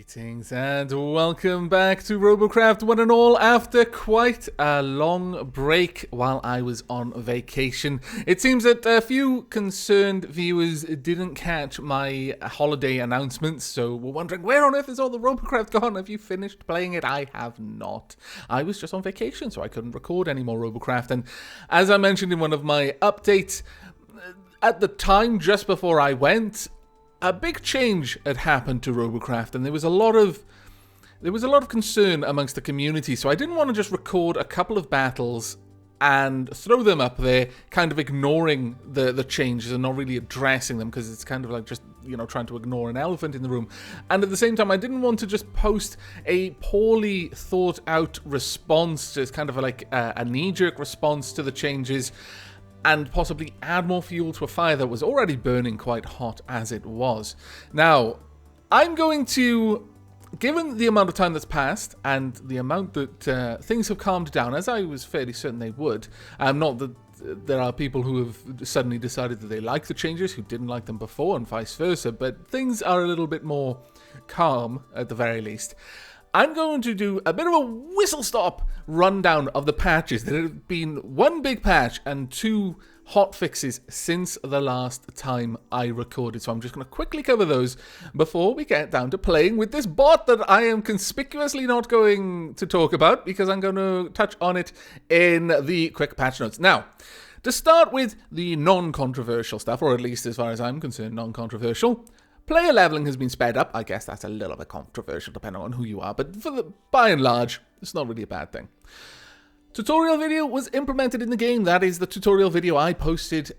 Greetings and welcome back to Robocraft one and all after quite a long break while I was on vacation. It seems that a few concerned viewers didn't catch my holiday announcements, so were wondering, where on earth is all the Robocraft gone? Have you finished playing it? I have not. I was just on vacation, so I couldn't record any more Robocraft, and as I mentioned in one of my updates, at the time just before I went, a big change had happened to Robocraft, and there was a lot of concern amongst the community. So I didn't want to just record a couple of battles and throw them up there, kind of ignoring the changes and not really addressing them, because it's kind of like just, you know, trying to ignore an elephant in the room. And at the same time, I didn't want to just post a poorly thought out response, just kind of like a knee-jerk response to the changes, and possibly add more fuel to a fire that was already burning quite hot as it was. Now, I'm going to, given the amount of time that's passed and the amount that things have calmed down, as I was fairly certain they would, not that there are people who have suddenly decided that they like the changes who didn't like them before and vice versa, but things are a little bit more calm at the very least. I'm going to do a bit of a whistle-stop rundown of the patches. There have been one big patch and two hot fixes since the last time I recorded. So I'm just going to quickly cover those before we get down to playing with this bot that I am conspicuously not going to talk about, because I'm going to touch on it in the quick patch notes. Now, to start with the non-controversial stuff, or at least as far as I'm concerned, non-controversial, player leveling has been sped up. I guess that's a little bit controversial depending on who you are, but by and large, it's not really a bad thing. Tutorial video was implemented in the game. That is the tutorial video I posted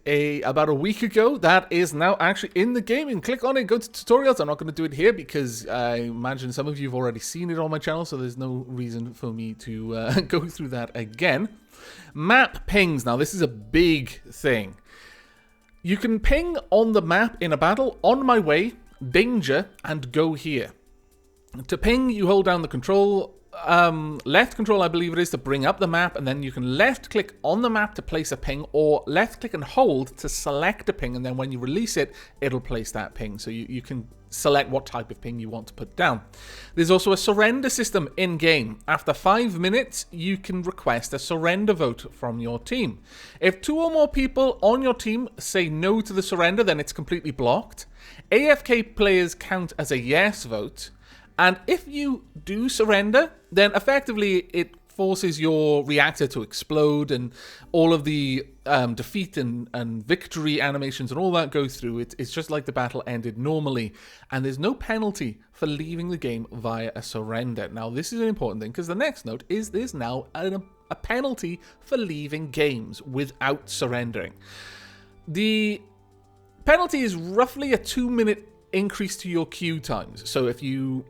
about a week ago. That is now actually in the game. You can click on it, go to tutorials. I'm not going to do it here because I imagine some of you have already seen it on my channel, so there's no reason for me to go through that again. Map pings. Now, this is a big thing. You can ping on the map in a battle, on my way, danger, and go here. To ping, you hold down the control, left control I believe it is, to bring up the map, and then you can left click on the map to place a ping, or left click and hold to select a ping, and then when you release it, it'll place that ping. So you can select what type of ping you want to put down. There's also a surrender system in-game. After 5 minutes, you can request a surrender vote from your team. If 2 or more people on your team say no to the surrender, then it's completely blocked. AFK players count as a yes vote. And if you do surrender, then effectively it forces your reactor to explode, and all of the defeat and victory animations and all that go through. It's just like the battle ended normally, and there's no penalty for leaving the game via a surrender. Now, this is an important thing, because the next note is there's now a penalty for leaving games without surrendering. The penalty is roughly a 2-minute increase to your queue times. So if you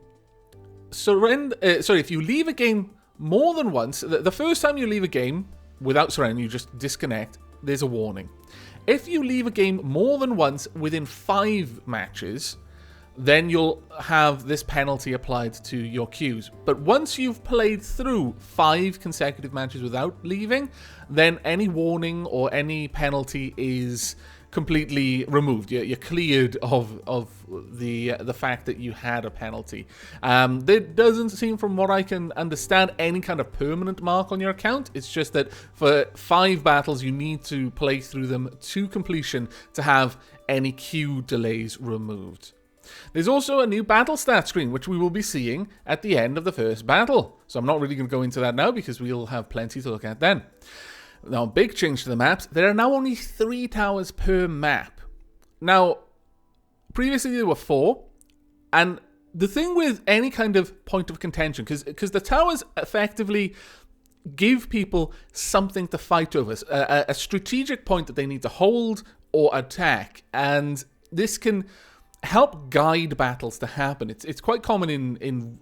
if you leave a game more than once, the first time you leave a game without surrendering, you just disconnect, there's a warning. If you leave a game more than once within 5 matches, then you'll have this penalty applied to your queues. But once you've played through 5 consecutive matches without leaving, then any warning or any penalty is completely removed. You're cleared of the fact that you had a penalty. There doesn't seem, from what I can understand, any kind of permanent mark on your account. It's just that for 5 battles, you need to play through them to completion to have any queue delays removed. There's also a new battle stat screen, which we will be seeing at the end of the first battle. So I'm not really going to go into that now, because we'll have plenty to look at then. Now, big change to the maps. There are now only 3 towers per map. Now, previously there were 4. And the thing with any kind of point of contention, because the towers effectively give people something to fight over, a strategic point that they need to hold or attack. And this can help guide battles to happen. It's quite common in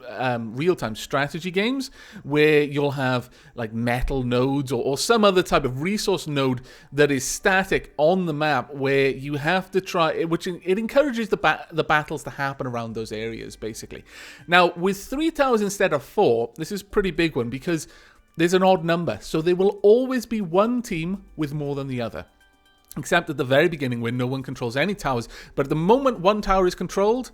real-time strategy games, where you'll have like metal nodes or some other type of resource node that is static on the map, where you have to try, which it encourages the battles to happen around those areas, basically. Now, with 3 towers instead of 4, this is a pretty big one, because there's an odd number, so there will always be one team with more than the other. Except at the very beginning, where no one controls any towers. But at the moment one tower is controlled,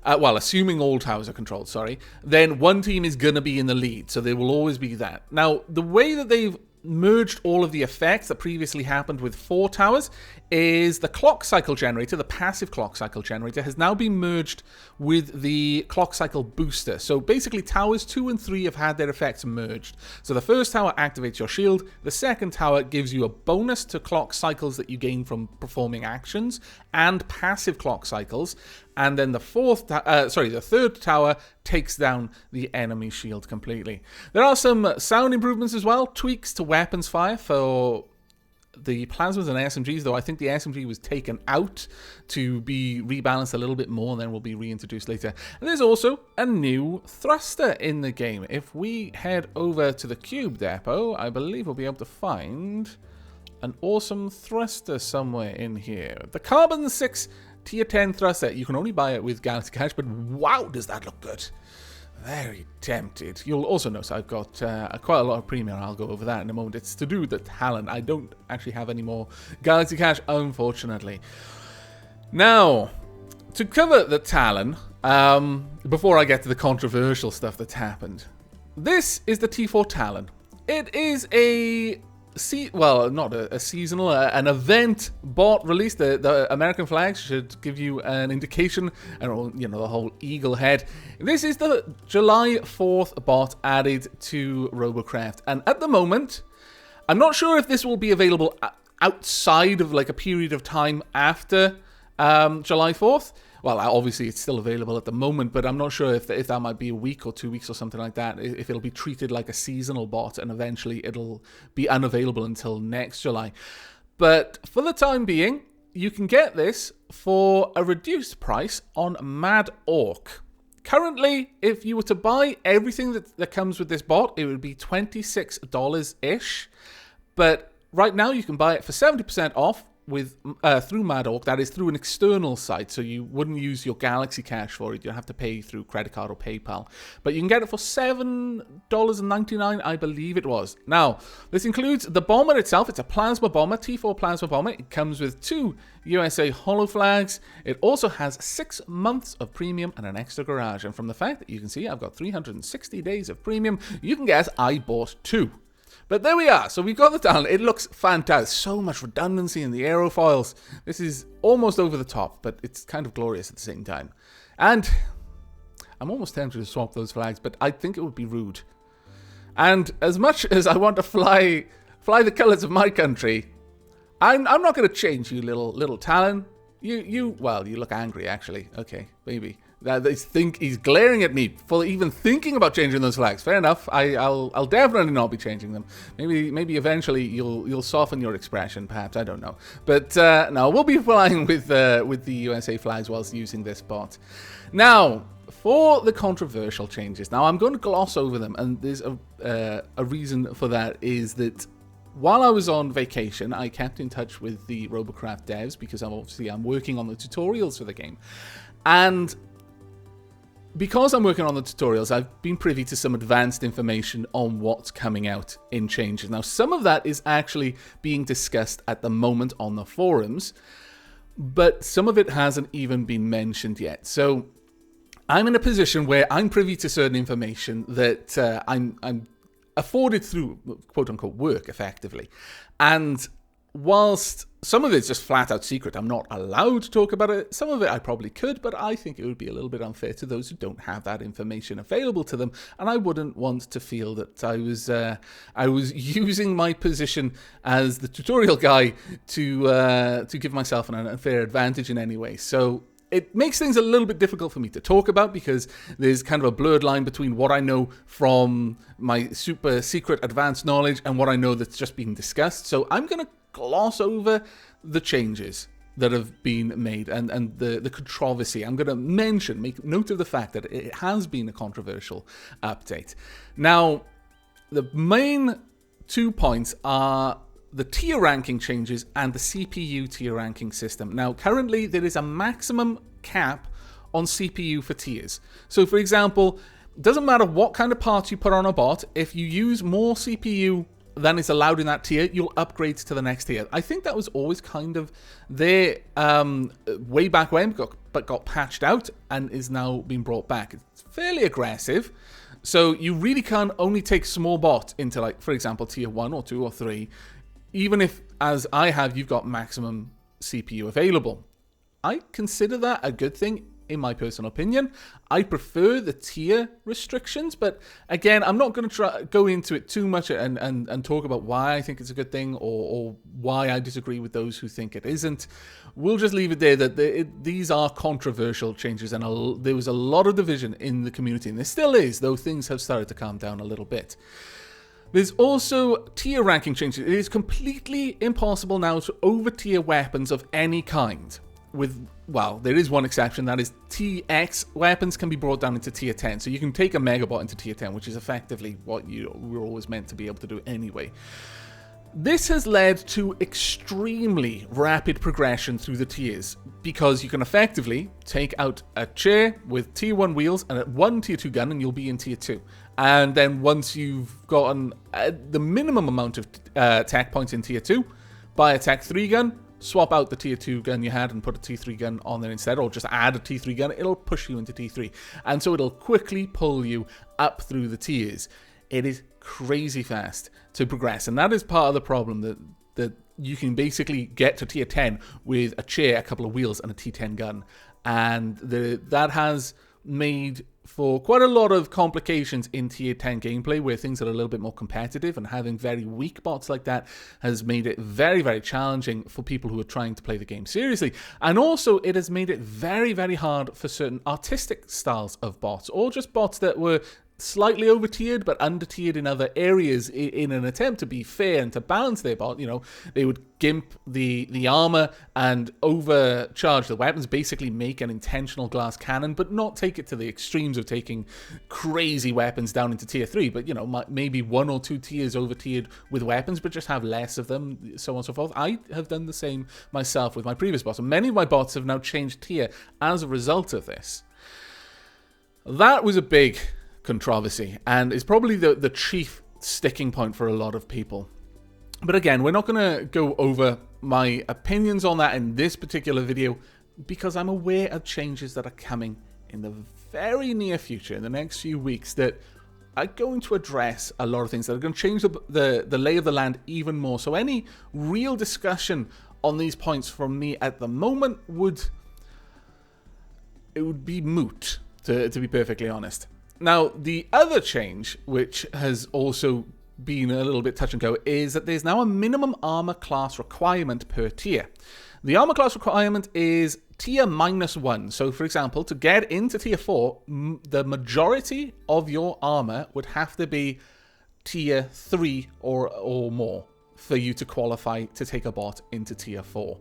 well, assuming all towers are controlled, sorry, then one team is going to be in the lead. So there will always be that. Now, the way that they've merged all of the effects that previously happened with 4 towers is the clock cycle generator, the passive clock cycle generator, has now been merged with the clock cycle booster. So basically towers 2 and 3 have had their effects merged. So the first tower activates your shield, the second tower gives you a bonus to clock cycles that you gain from performing actions and passive clock cycles, and then the third tower takes down the enemy shield completely. There are some sound improvements as well, tweaks to weapons fire for the plasmas and SMGs, though I think the SMG was taken out to be rebalanced a little bit more, and then will be reintroduced later. And there's also a new thruster in the game. If we head over to the Cube Depot, I believe we'll be able to find an awesome thruster somewhere in here. The Carbon 6 Tier 10 thruster. You can only buy it with Galaxy Cash, but wow, does that look good. Very tempted. You'll also notice I've got quite a lot of premium. I'll go over that in a moment. It's to do with the talent. I don't actually have any more Galaxy Cash, unfortunately. Now, to cover the talent, before I get to the controversial stuff that's happened, this is the T4 Talon. It is not a seasonal, an event bot release. The American flags should give you an indication, and you know, the whole eagle head. This is the July 4th bot added to Robocraft, and at the moment, I'm not sure if this will be available outside of like a period of time after July 4th. Well, obviously it's still available at the moment, but I'm not sure if that might be a week or 2 weeks or something like that, if it'll be treated like a seasonal bot and eventually it'll be unavailable until next July. But for the time being, you can get this for a reduced price on Mad Orc. Currently, if you were to buy everything that comes with this bot, it would be $26-ish. But right now you can buy it for 70% off with through Mad Orc. That is through an external site, so you wouldn't use your Galaxy Cash for it. You have to pay through credit card or PayPal, but you can get it for $7.99, I believe it was. Now, this includes the bomber itself. It's a plasma bomber, T4 plasma bomber. It comes with 2 USA holo flags. It also has 6 months of premium and an extra garage, and from the fact that you can see I've got 360 days of premium, you can guess I bought 2. But there we are. So we've got the talent. It looks fantastic. So much redundancy in the aerofoils. This is almost over the top, but it's kind of glorious at the same time. And I'm almost tempted to swap those flags, but I think it would be rude. And as much as I want to fly the colors of my country, I'm not going to change you, little talent. You look angry, actually. Okay, maybe. He's glaring at me for even thinking about changing those flags. Fair enough. I'll definitely not be changing them. Maybe eventually you'll soften your expression, perhaps. I don't know. But no, we'll be flying with the USA flags whilst using this bot. Now, for the controversial changes. Now, I'm going to gloss over them, and there's a reason for that is that while I was on vacation, I kept in touch with the Robocraft devs because I'm working on the tutorials for the game. And because I'm working on the tutorials, I've been privy to some advanced information on what's coming out in changes. Now, some of that is actually being discussed at the moment on the forums, but some of it hasn't even been mentioned yet. So I'm in a position where I'm privy to certain information that I'm afforded through quote-unquote work, effectively. And whilst some of it's just flat-out secret, I'm not allowed to talk about it. Some of it I probably could, but I think it would be a little bit unfair to those who don't have that information available to them, and I wouldn't want to feel that I was using my position as the tutorial guy to give myself an unfair advantage in any way. So it makes things a little bit difficult for me to talk about because there's kind of a blurred line between what I know from my super secret advanced knowledge and what I know that's just being discussed. So I'm going to gloss over the changes that have been made and the controversy. I'm going to make note of the fact that it has been a controversial update. Now, the main 2 points are the tier ranking changes and the CPU tier ranking system. Now, currently, there is a maximum cap on CPU for tiers. So, for example, it doesn't matter what kind of parts you put on a bot, if you use more CPU than is allowed in that tier, you'll upgrade to the next tier. I think that was always kind of there way back when, but got patched out and is now being brought back. It's fairly aggressive. So you really can only take small bot into, like, for example, tier 1 or 2 or 3, even if, as I have, you've got maximum CPU available. I consider that a good thing, in my personal opinion. I prefer the tier restrictions, but again, I'm not going to go into it too much and talk about why I think it's a good thing or why I disagree with those who think it isn't. We'll just leave it there that these are controversial changes, and there was a lot of division in the community, and there still is, though things have started to calm down a little bit. There's also tier ranking changes. It is completely impossible now to over-tier weapons of any kind. Well, there is one exception, that is TX weapons can be brought down into tier 10. So you can take a Megabot into tier 10, which is effectively what you were always meant to be able to do anyway. This has led to extremely rapid progression through the tiers, because you can effectively take out a chair with tier 1 wheels and one tier 2 gun, and you'll be in tier 2. And then once you've gotten the minimum amount of tech points in tier 2, buy a tech 3 gun, swap out the tier 2 gun you had and put a T3 gun on there instead, or just add a T3 gun, it'll push you into T3. And so it'll quickly pull you up through the tiers. It is crazy fast to progress, and that is part of the problem, that you can basically get to tier 10 with a chair, a couple of wheels, and a T10 gun. And that has made for quite a lot of complications in tier 10 gameplay, where things are a little bit more competitive, and having very weak bots like that has made it very, very challenging for people who are trying to play the game seriously. And also it has made it very, very hard for certain artistic styles of bots, or just bots that were slightly over-tiered but under-tiered in other areas in an attempt to be fair and to balance their bot. You know, they would gimp the armor and overcharge the weapons, basically make an intentional glass cannon, but not take it to the extremes of taking crazy weapons down into tier 3, but, you know, maybe 1 or 2 tiers over-tiered with weapons, but just have less of them, so on and so forth. I have done the same myself with my previous bots, and many of my bots have now changed tier as a result of this. That was a big controversy, and is probably the chief sticking point for a lot of people. But again, we're not going to go over my opinions on that in this particular video, because I'm aware of changes that are coming in the very near future, in the next few weeks, that are going to address a lot of things that are going to change the lay of the land even more. So any real discussion on these points from me at the moment would be moot, to be perfectly honest. Now, the other change, which has also been a little bit touch and go, is that there's now a minimum armor class requirement per tier. The armor class requirement is tier -1. So, for example, to get into tier 4, the majority of your armor would have to be tier 3 or more for you to qualify to take a bot into tier 4.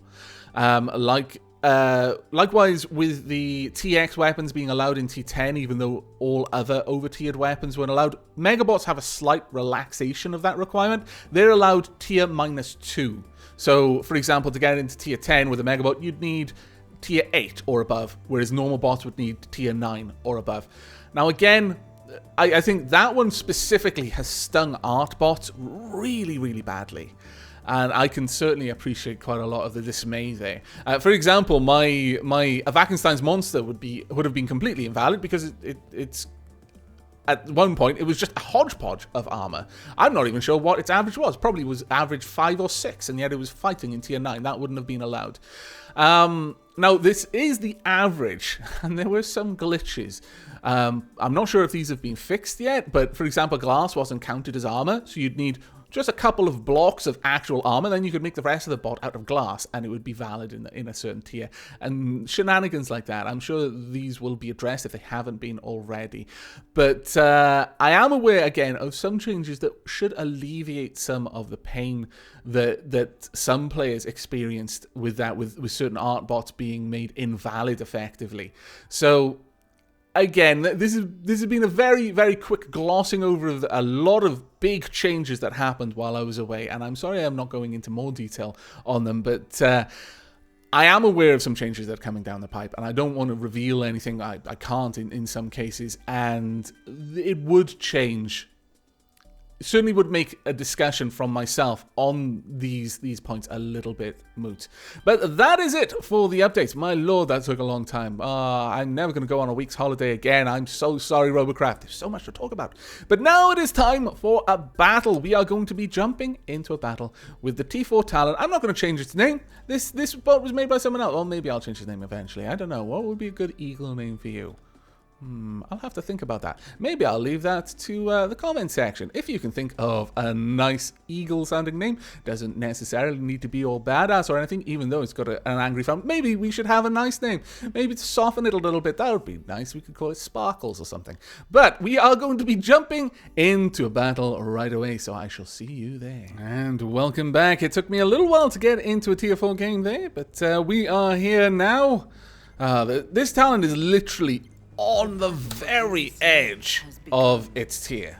Likewise, with the TX weapons being allowed in T10, even though all other over-tiered weapons weren't allowed, Megabots have a slight relaxation of that requirement. They're allowed tier -2. So, for example, to get into tier 10 with a Megabot, you'd need tier 8 or above, whereas normal bots would need tier 9 or above. Now, again, I think that one specifically has stung art bots really, really badly. And I can certainly appreciate quite a lot of the dismay there. For example, my Avakenstein's monster would have been completely invalid, because it's at one point it was just a hodgepodge of armor. I'm not even sure what its average was. Probably was average 5 or 6, and yet it was fighting in tier 9. That wouldn't have been allowed. Now, this is the average, and there were some glitches. I'm not sure if these have been fixed yet, but for example, glass wasn't counted as armor, so you'd need just a couple of blocks of actual armor, then you could make the rest of the bot out of glass, and it would be valid in a certain tier. And shenanigans like that, I'm sure these will be addressed if they haven't been already. But I am aware, again, of some changes that should alleviate some of the pain that some players experienced with that, with certain art bots being made invalid effectively. So, again, this has been a very, very quick glossing over of a lot of big changes that happened while I was away, and I'm sorry I'm not going into more detail on them, but I am aware of some changes that are coming down the pipe, and I don't want to reveal anything. I can't in some cases, and it would change certainly would make a discussion from myself on these points a little bit moot. But that is it for the updates. My lord, that took a long time. I'm never going to go on a week's holiday again. I'm so sorry, Robocraft. There's so much to talk about. But now it is time for a battle. We are going to be jumping into a battle with the T4 Talon. I'm not going to change its name. This boat was made by someone else. Or maybe I'll change its name eventually. I don't know. What would be a good eagle name for you? I'll have to think about that. Maybe I'll leave that to the comment section. If you can think of a nice eagle-sounding name, doesn't necessarily need to be all badass or anything, even though it's got an angry front. Maybe we should have a nice name. Maybe to soften it a little bit, that would be nice. We could call it Sparkles or something. But we are going to be jumping into a battle right away, so I shall see you there. And welcome back. It took me a little while to get into a tier 4 game there, but we are here now. This talent is literally on the very edge of its tier.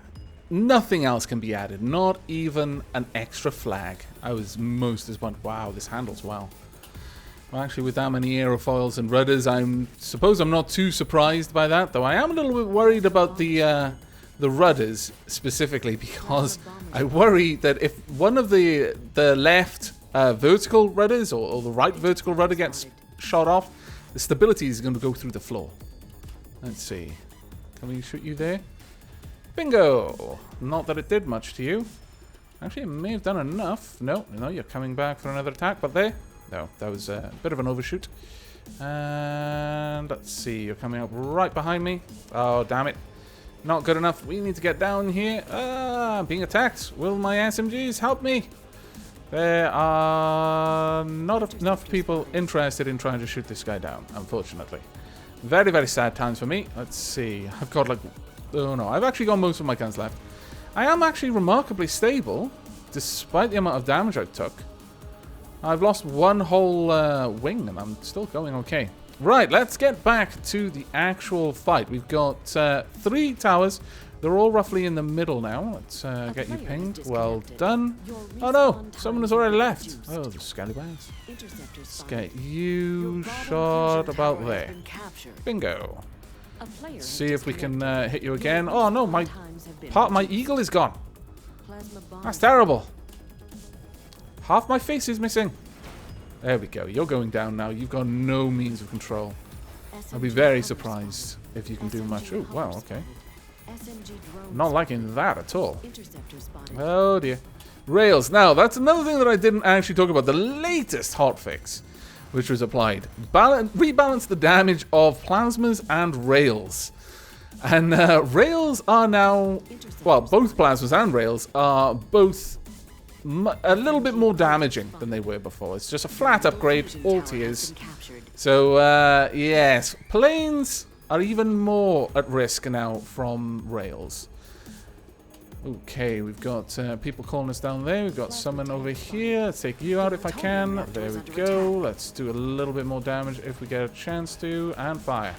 Nothing else can be added, not even an extra flag. I was most disappointed. Wow, this handles well. Well, actually, with that many aerofoils and rudders, I suppose I'm not too surprised by that, though I am a little bit worried about the rudders specifically, because I worry that if one of the left vertical rudders or the right vertical rudder gets shot off, the stability is going to go through the floor. Let's see. Can we shoot you there? Bingo! Not that it did much to you. Actually, it may have done enough. No, you're coming back for another attack, but there. No, that was a bit of an overshoot. And let's see. You're coming up right behind me. Oh, damn it. Not good enough. We need to get down here. I'm being attacked. Will my SMGs help me? There are not enough people interested in trying to shoot this guy down, unfortunately. Very, very sad times for me. Let's see. I've got like... Oh no, I've actually got most of my guns left. I am actually remarkably stable, despite the amount of damage I took. I've lost one whole wing, and I'm still going okay. Right, let's get back to the actual fight. We've got 3 towers. They're all roughly in the middle now. Let's get you pinged. Well done. Oh no, someone has already left. Oh, the scallywags. Let's get you shot about there. Bingo. Let's see if we can hit you again. Oh no, part of my eagle is gone. That's terrible. Half my face is missing. There we go. You're going down now. You've got no means of control. I'll be very surprised if you can do much. Oh, wow, okay. Not liking that at all. Oh dear. Rails. Now, that's another thing that I didn't actually talk about. The latest hotfix, which was applied. Rebalance the damage of plasmas and rails. And rails are now... Well, both plasmas and rails are both a little bit more damaging than they were before. It's just a flat upgrade, all tiers. So, yes. Planes are even more at risk now from rails. Okay, we've got people calling us down there. We've got someone over here. Let's take you out if I can. There we go. Let's do a little bit more damage if we get a chance to. And fire.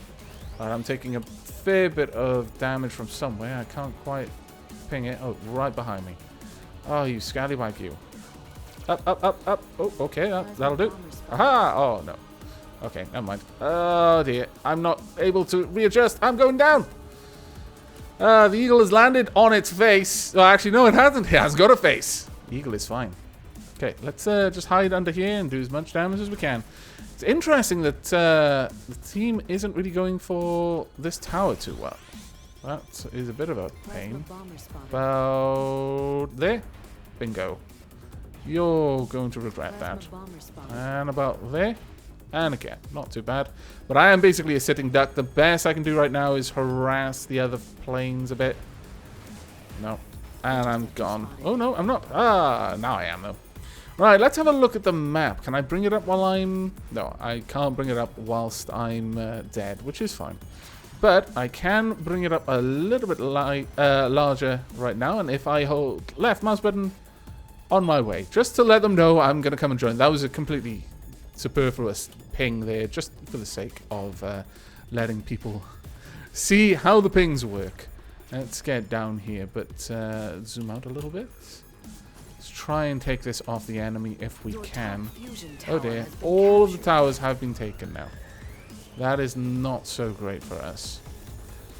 Alright, I'm taking a fair bit of damage from somewhere. I can't quite ping it. Oh, right behind me. Oh, you scallywag, you. Up, up, up, up. Oh, okay, that'll do. Aha! Oh, no. Okay, never mind. Oh, dear. I'm not able to readjust. I'm going down. The eagle has landed on its face. Oh, actually, no, it hasn't. It has got a face. The eagle is fine. Okay, let's just hide under here and do as much damage as we can. It's interesting that the team isn't really going for this tower too well. That is a bit of a pain. About there. Bingo. You're going to regret that. And about there. And again, not too bad. But I am basically a sitting duck. The best I can do right now is harass the other planes a bit. No. And I'm gone. Oh, no, I'm not. Ah, now I am, though. Right, let's have a look at the map. Can I bring it up while I'm... No, I can't bring it up whilst I'm dead, which is fine. But I can bring it up a little bit larger right now. And if I hold left mouse button, on my way. Just to let them know I'm going to come and join. That was a completely superfluous ping there, just for the sake of letting people see how the pings work. Let's get down here, but zoom out a little bit. Let's try and take this off the enemy if we can. Oh dear, all of the towers have been taken now. That is not so great for us.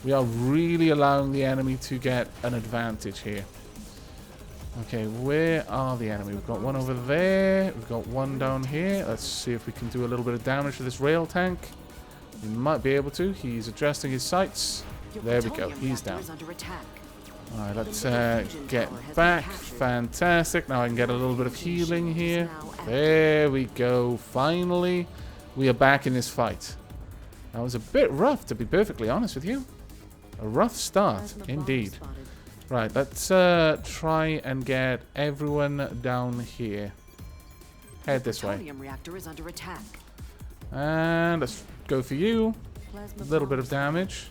We are really allowing the enemy to get an advantage here. Okay, where are the enemy? We've got one over there. We've got one down here. Let's see if we can do a little bit of damage to this rail tank. We might be able to. He's adjusting his sights. There we go. He's down. Alright, let's get back. Fantastic. Now I can get a little bit of healing here. There we go. Finally, we are back in this fight. That was a bit rough, to be perfectly honest with you. A rough start, indeed. Right, let's try and get everyone down here. Head this way. And let's go for you. A little bit of damage.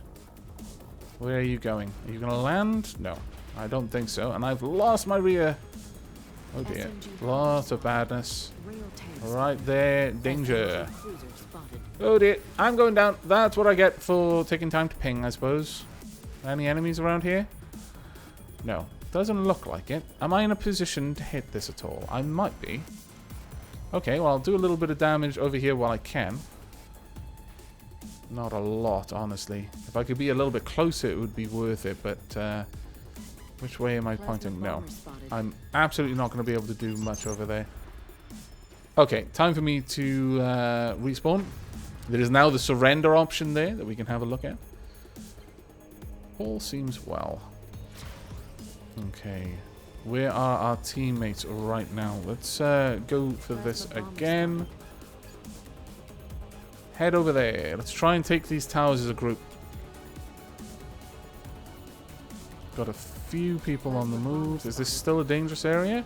Where are you going? Are you going to land? No, I don't think so. And I've lost my rear. Oh dear. Lots of badness. Right there. Danger. Oh dear. I'm going down. That's what I get for taking time to ping, I suppose. Any enemies around here? No. Doesn't look like it. Am I in a position to hit this at all? I might be. Okay, well, I'll do a little bit of damage over here while I can. Not a lot, honestly. If I could be a little bit closer, it would be worth it, but which way am I pointing? No. I'm absolutely not going to be able to do much over there. Okay, time for me to respawn. There is now the surrender option there that we can have a look at. All seems well. Okay. Where are our teammates right now? Let's go for this again. Head over there. Let's try and take these towers as a group. Got a few people on the move. Is this still a dangerous area?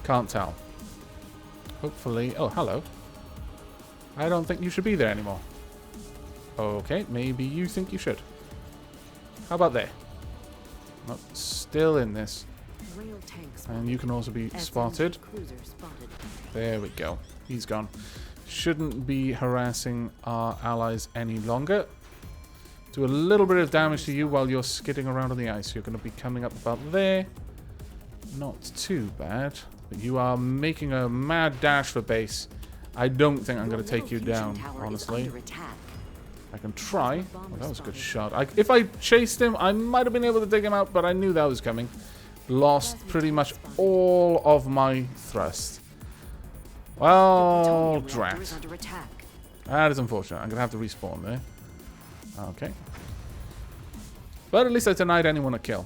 Can't tell. Hopefully... Oh, hello. I don't think you should be there anymore. Okay, maybe you think you should. How about there? Nope, still in this. And you can also be spotted. There we go. He's gone. Shouldn't be harassing our allies any longer. Do a little bit of damage to you while you're skidding around on the ice. You're going to be coming up about there. Not too bad. But you are making a mad dash for base. I don't think I'm going to take you down, honestly. I can try. Oh, that was a good shot. If I chased him, I might have been able to take him out, but I knew that was coming. Lost pretty much all of my thrust. Well, drat. That is unfortunate. I'm going to have to respawn there. Okay. But at least I denied anyone a kill.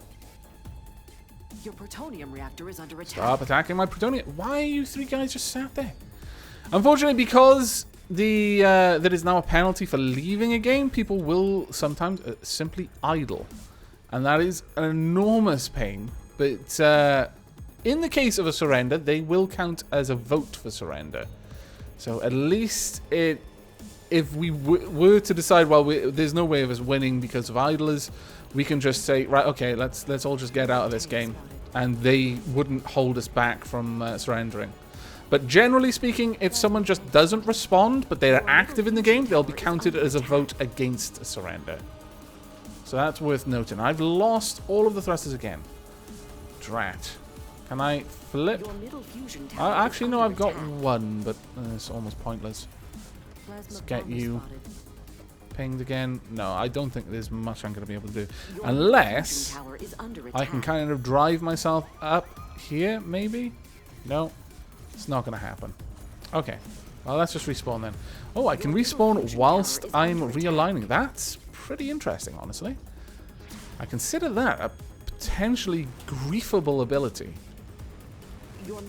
Your plutonium reactor is under attack. Stop attacking my plutonium. Why are you three guys just sat there? Unfortunately, because there is now a penalty for leaving a game, people will sometimes simply idle. And that is an enormous pain. But in the case of a surrender, they will count as a vote for surrender. So at least if we were to decide, well, there's no way of us winning because of idlers, we can just say, right, okay, let's all just get out of this game. And they wouldn't hold us back from surrendering. But generally speaking, if someone just doesn't respond, but they're active in the game, they'll be counted as a vote against a surrender. So that's worth noting. I've lost all of the thrusters again. Drat. Can I flip? Actually, no, I've got one, but it's almost pointless. Let's get you pinged again. No, I don't think there's much I'm going to be able to do. Unless I can kind of drive myself up here, maybe? No, it's not going to happen. Okay, well, let's just respawn then. Oh, I can respawn whilst I'm realigning. That's pretty interesting, honestly. I consider that a potentially griefable ability.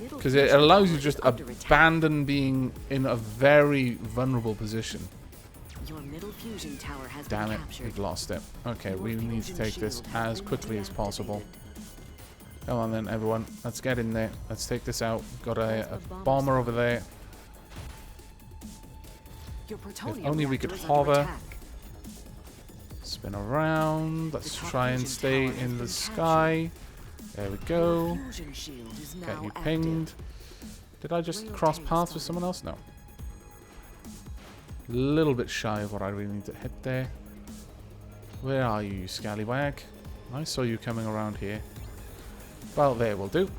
Because it allows you to just abandon being in a very vulnerable position. Damn it, we've lost it. Okay, we need to take this as quickly as possible. Come on then, everyone. Let's get in there. Let's take this out. Got a bomber over there. If only we could hover. Spin around. Let's try and stay in the sky. There we go. Get you pinged. Did I just cross paths with someone else? No. A little bit shy of what I really need to hit there. Where are you, scallywag? I saw you coming around here. Well, there will do.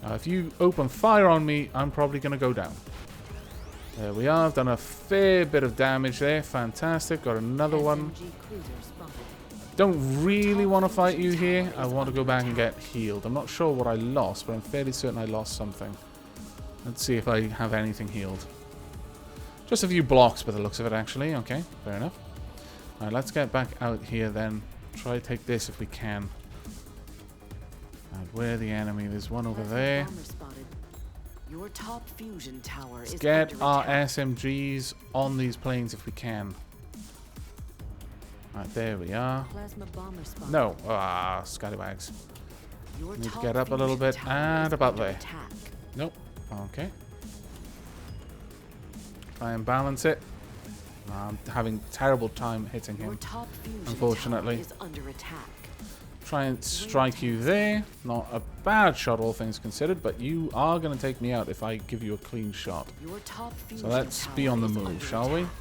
Now, if you open fire on me, I'm probably going to go down. There we are. I've done a fair bit of damage there. Fantastic. Got another one. Don't really want to fight you here. I want to go back and get healed. I'm not sure what I lost, but I'm fairly certain I lost something. Let's see if I have anything healed. Just a few blocks by the looks of it, actually. Okay, fair enough. Alright, let's get back out here then. Try to take this if we can. And where are the enemy? There's one over there. Your top fusion tower Let's is get under our attack. SMGs on these planes if we can. Right, there we are. Plasma bomber spotted. No. Ah, scallywags. Your Need to top get up a little fusion bit tower and is about under there. attack. Nope. Okay. Try and balance it. I'm having terrible time hitting Your him. top fusion Unfortunately. tower is under attack. Try and strike you there. Not a bad shot, all things considered, but you are going to take me out if I give you a clean shot. Your top So fusion let's be tower on the is move, under shall we? attack.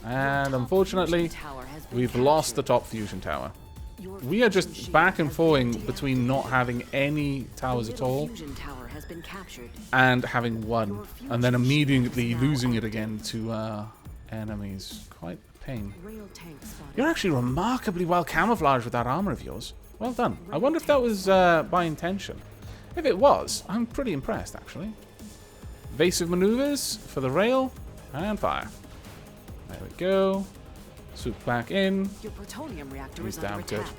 And Your top unfortunately, fusion tower has been we've lost the captured. top fusion tower. Your We are fusion just shield back and has been forthing between not deactivated. having any The towers at middle all fusion tower has been captured. and having one, Your and then fusion shield immediately is now losing it active. again to enemies. Quite a pain. Rail tank spotted. You're actually remarkably well camouflaged with that armor of yours. Well done. I wonder if that was by intention. If it was, I'm pretty impressed, actually. Evasive maneuvers for the rail, and fire. There we go. Swoop back in, Your plutonium reactor He's is under down, good. attack.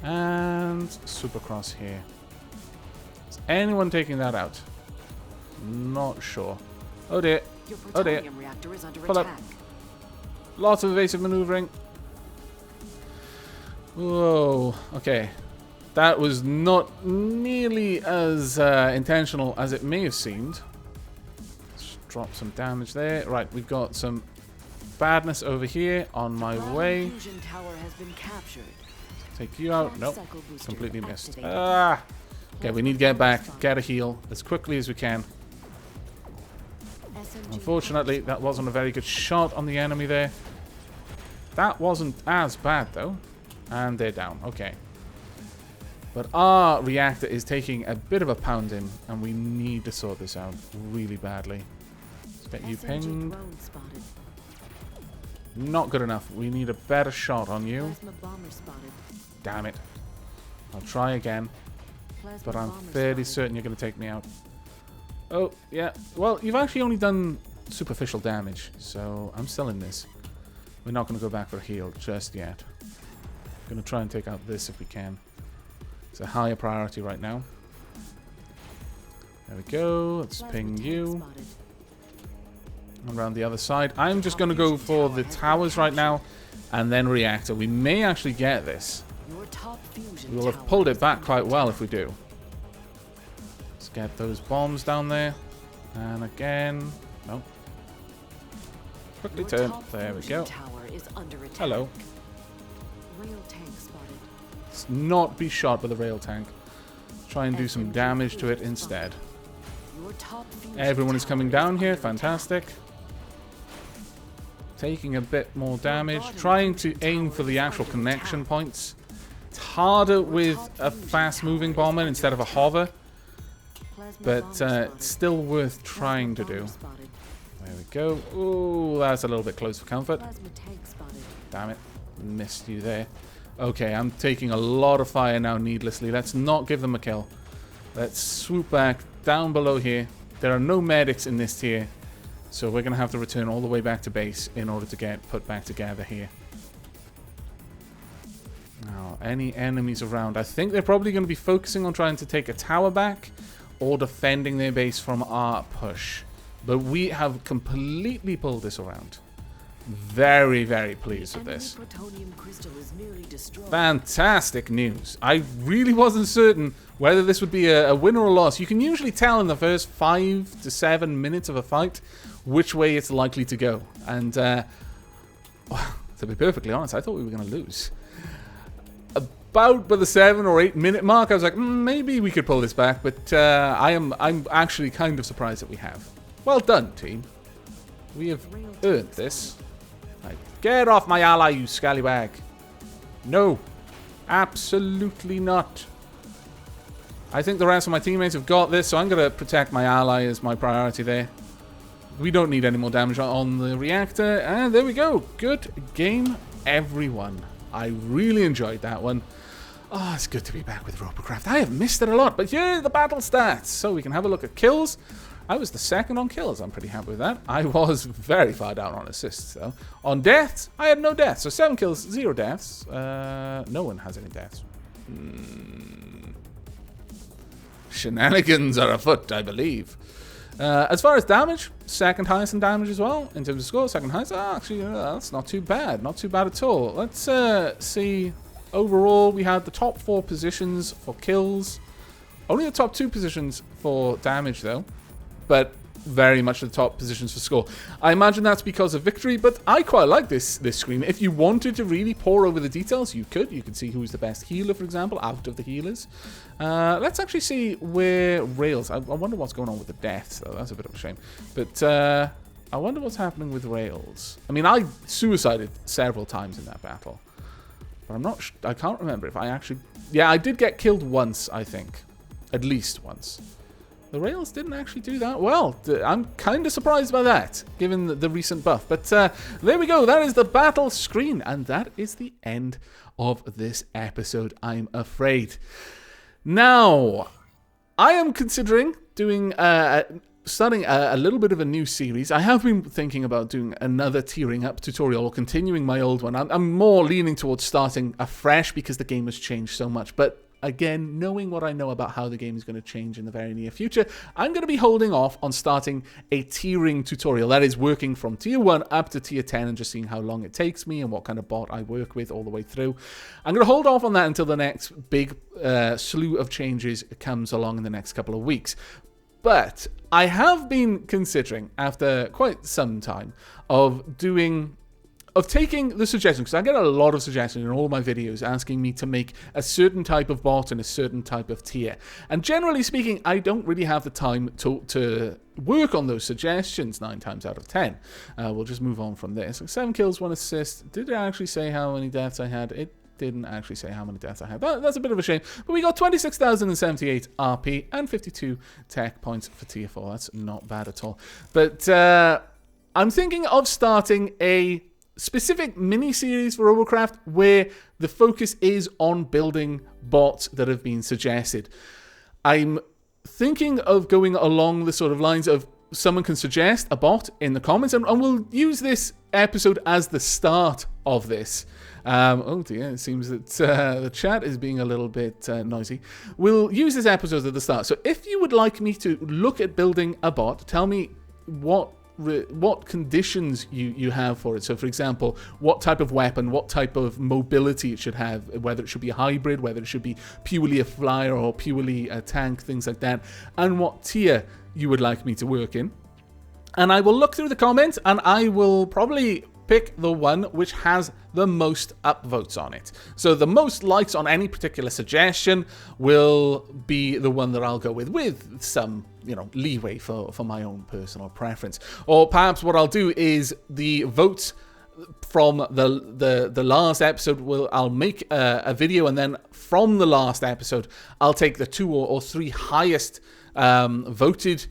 and swoop across here. Is anyone taking that out? Not sure. Oh dear. Your Oh dear. plutonium reactor is under Pull up. attack. Lots of evasive maneuvering. Whoa. Okay. That was not nearly as intentional as it may have seemed. Let's drop some damage there. Right, we've got some badness over here on my Plasma way. fusion tower has been captured. Take you out. Nope. Cycle booster Completely missed. activated. Ah. Okay, we need to get back, Plasma get a heal as quickly as we can. SMG Unfortunately, that wasn't a very good shot on the enemy there. That wasn't as bad, though. And they're down. Okay. But our reactor is taking a bit of a pounding, and we need to sort this out really badly. Let's get you SMG pinged. drone spotted. Not good enough. We need a better shot on you. Plasma bomber spotted. Damn it. I'll try again, Plasma but I'm bomber fairly spotted. certain you're going to take me out. Oh, yeah. Well, you've actually only done superficial damage, so I'm still in this. We're not going to go back for a heal just yet. Going to try and take out this if we can. It's a higher priority right now. There we go. Let's Plasma ping tank you. spotted. Around the other side. I'm just going to go for the towers right now and then reactor. We may actually get this. Your top fusion We will have tower pulled is it back under quite well if attack. we do. Let's get those bombs down there. And again. Nope. Quickly Your turn. top There we fusion go. tower is under attack. Hello. Rail tank spotted. Let's not be shot by the rail tank. Try and do some SMG damage to it fusion instead. spotted. Your top fusion Everyone is tower coming down here. under attack. Fantastic. Taking a bit more damage. Trying to aim for the actual connection points. It's harder with a fast-moving bomber instead of a hover, Plasma but bomber spotted. it's still worth trying to Plasma do. bomber spotted. There we go. Ooh, that's a little bit close for comfort. Plasma tank spotted. Damn it. Missed you there. Okay, I'm taking a lot of fire now needlessly. Let's not give them a kill. Let's swoop back down below here. There are no medics in this tier, so we're going to have to return all the way back to base in order to get put back together here. Now, any enemies around? I think they're probably going to be focusing on trying to take a tower back or defending their base from our push. But we have completely pulled this around. Very, very pleased with Enemy this. plutonium crystal is nearly destroyed. Fantastic news. I really wasn't certain whether this would be a win or a loss. You can usually tell in the first 5 to 7 minutes of a fight which way it's likely to go. And to be perfectly honest, I thought we were going to lose. About by the 7 or 8 minute mark, I was like, maybe we could pull this back. But I'm actually kind of surprised that we have. Well done, team. We have earned this. Right, get off my ally, you scallywag. No. Absolutely not. I think the rest of my teammates have got this, so I'm going to protect my ally as my priority there. We don't need any more damage on the reactor. And there we go. Good game, everyone. I really enjoyed that one. Oh, it's good to be back with Robocraft. I have missed it a lot, but here are the battle stats. So we can have a look at kills. I was the second on kills. I'm pretty happy with that. I was very far down on assists, though. On deaths, I had no deaths. So 7 kills, 0 deaths. No one has any deaths. Shenanigans are afoot, I believe. As far as damage, second highest in damage as well. In terms of score, second highest. Actually, that's not too bad. Not too bad at all. Let's see. Overall, we had the top 4 positions for kills. Only the top 2 positions for damage, though. But very much the top positions for score. I imagine that's because of victory, but I quite like this screen. If you wanted to really pore over the details, you could. You could see who's the best healer, for example, out of the healers. Let's actually see where Rails... I wonder what's going on with the deaths, though. That's a bit of a shame. But I wonder what's happening with Rails. I mean, I suicided several times in that battle. But I'm not... I can't remember if I actually... Yeah, I did get killed once, I think. At least once. The Rails didn't actually do that well. I'm kind of surprised by that, given the recent buff. But there we go. That is the battle screen. And that is the end of this episode, I'm afraid. Now, I am considering doing... starting a little bit of a new series. I have been thinking about doing another tiering up tutorial or continuing my old one. I'm more leaning towards starting afresh because the game has changed so much. But again, knowing what I know about how the game is going to change in the very near future, I'm going to be holding off on starting a tiering tutorial. That is working from tier 1 up to tier 10 and just seeing how long it takes me and what kind of bot I work with all the way through. I'm going to hold off on that until the next big slew of changes comes along in the next couple of weeks. But I have been considering, after quite some time, of taking the suggestions, because I get a lot of suggestions in all my videos asking me to make a certain type of bot and a certain type of tier. And generally speaking, I don't really have the time to work on those suggestions 9 times out of 10. We'll just move on from this. 7 kills, 1 assist. Did it actually say how many deaths I had? It didn't actually say how many deaths I had. That's a bit of a shame. But we got 26,078 RP and 52 tech points for tier 4. That's not bad at all. But I'm thinking of starting a specific mini-series for Robocraft where the focus is on building bots that have been suggested. I'm thinking of going along the sort of lines of someone can suggest a bot in the comments, and we'll use this episode as the start of this. Oh dear, it seems that the chat is being a little bit noisy. We'll use this episode at the start. So if you would like me to look at building a bot, tell me what conditions you have for it. So for example, what type of weapon, what type of mobility it should have, whether it should be a hybrid, whether it should be purely a flyer or purely a tank, things like that, and what tier you would like me to work in. And I will look through the comments and I will probably pick the one which has the most upvotes on it. So the most likes on any particular suggestion will be the one that I'll go with some, leeway for my own personal preference. Or perhaps what I'll do is the votes from the last episode, I'll make a video, and then from the last episode, I'll take the 2 or 3 highest voted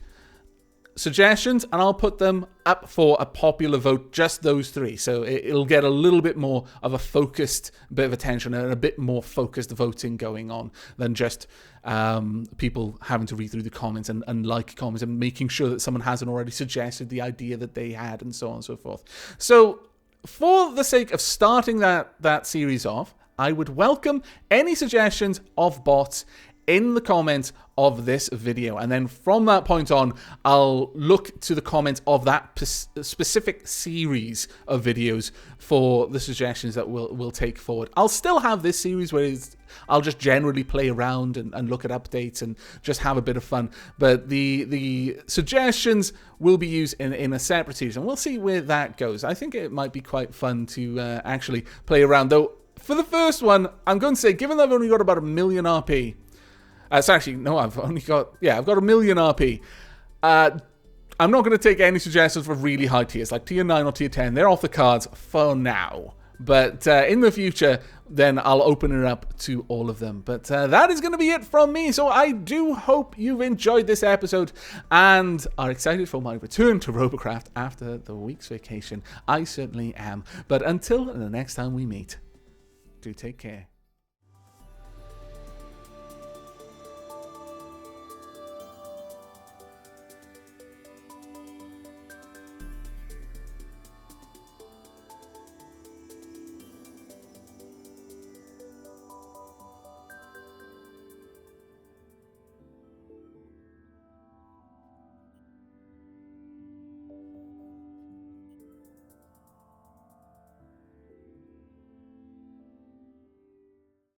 suggestions and I'll put them up for a popular vote, just those 3. So it'll get a little bit more of a focused bit of attention and a bit more focused voting going on than just people having to read through the comments and like comments and making sure that someone hasn't already suggested the idea that they had and so on and so forth. So for the sake of starting that series off, I would welcome any suggestions of bots in the comments of this video, and then from that point on I'll look to the comments of that specific series of videos for the suggestions that we'll take forward. I'll still have this series where I'll just generally play around and look at updates and just have a bit of fun, but the suggestions will be used in a separate series, and we'll see where that goes. I think it might be quite fun to actually play around, though. For the first one, I'm going to say, given that I've only got about 1 million RP, it's actually, no, I've got 1 million RP. I'm not going to take any suggestions for really high tiers, like tier 9 or tier 10. They're off the cards for now. But in the future, then I'll open it up to all of them. But that is going to be it from me. So I do hope you've enjoyed this episode and are excited for my return to Robocraft after the week's vacation. I certainly am. But until the next time we meet, do take care.